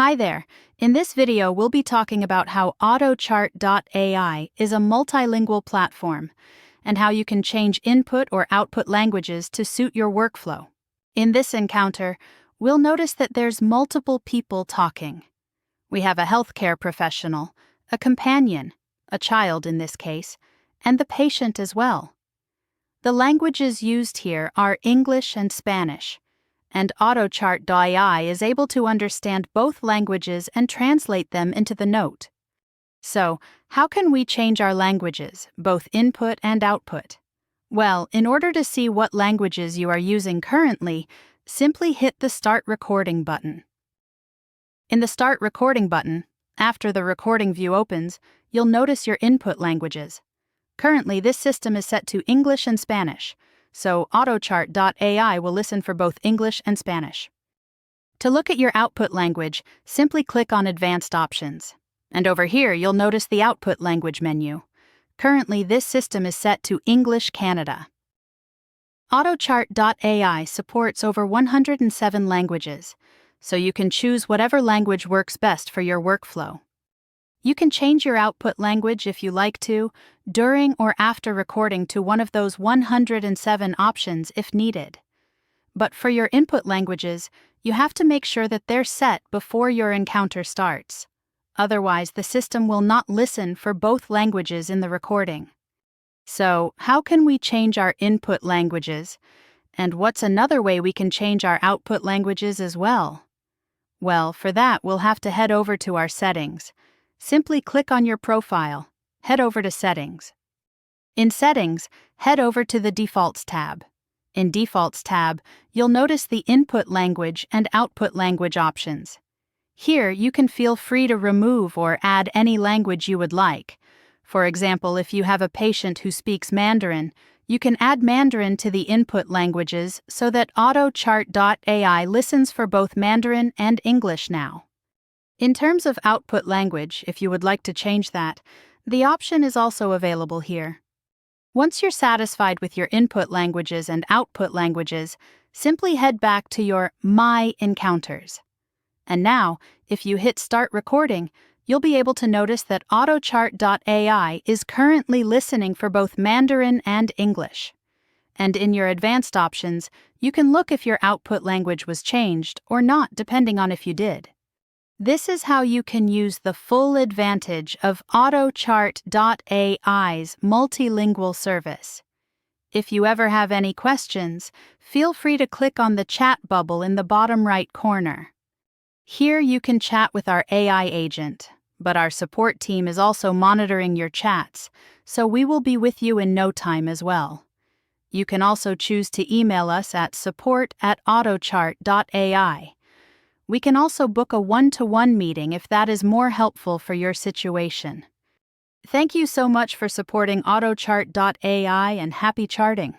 Hi there. In this video, we'll be talking about how Autochart.ai is a multilingual platform and how you can change input or output languages to suit your workflow. In this encounter, we'll notice that there's multiple people talking. We have a healthcare professional, a companion, a child in this case, and the patient as well. The languages used here are English and Spanish, and Autochart.ai is able to understand both languages and translate them into the note. So, how can we change our languages, both input and output? Well, in order to see what languages you are using currently, simply hit the Start Recording button. In the Start Recording button, after the recording view opens, you'll notice your input languages. Currently, this system is set to English and Spanish, so Autochart.ai will listen for both English and Spanish. To look at your output language, simply click on Advanced Options. And over here, you'll notice the Output Language menu. Currently, this system is set to English Canada. Autochart.ai supports over 107 languages, so you can choose whatever language works best for your workflow. You can change your output language if you like to, during or after recording to one of those 107 options if needed. But for your input languages, you have to make sure that they're set before your encounter starts. Otherwise, the system will not listen for both languages in the recording. So, how can we change our input languages? And what's another way we can change our output languages as well? Well, for that, we'll have to head over to our settings. Simply click on your profile, head over to Settings. In Settings, head over to the Defaults tab. In Defaults tab, you'll notice the Input Language and Output Language options. Here, you can feel free to remove or add any language you would like. For example, if you have a patient who speaks Mandarin, you can add Mandarin to the input languages so that Autochart.ai listens for both Mandarin and English now. In terms of output language, if you would like to change that, the option is also available here. Once you're satisfied with your input languages and output languages, simply head back to your My Encounters. And now, if you hit Start Recording, you'll be able to notice that Autochart.ai is currently listening for both Mandarin and English. And in your advanced options, you can look if your output language was changed or not, depending on if you did. This is how you can use the full advantage of Autochart.ai's multilingual service. If you ever have any questions, feel free to click on the chat bubble in the bottom right corner. Here you can chat with our AI agent, but our support team is also monitoring your chats, so we will be with you in no time as well. You can also choose to email us at support@autochart.ai. We can also book a one-to-one meeting if that is more helpful for your situation. Thank you so much for supporting Autochart.ai and happy charting.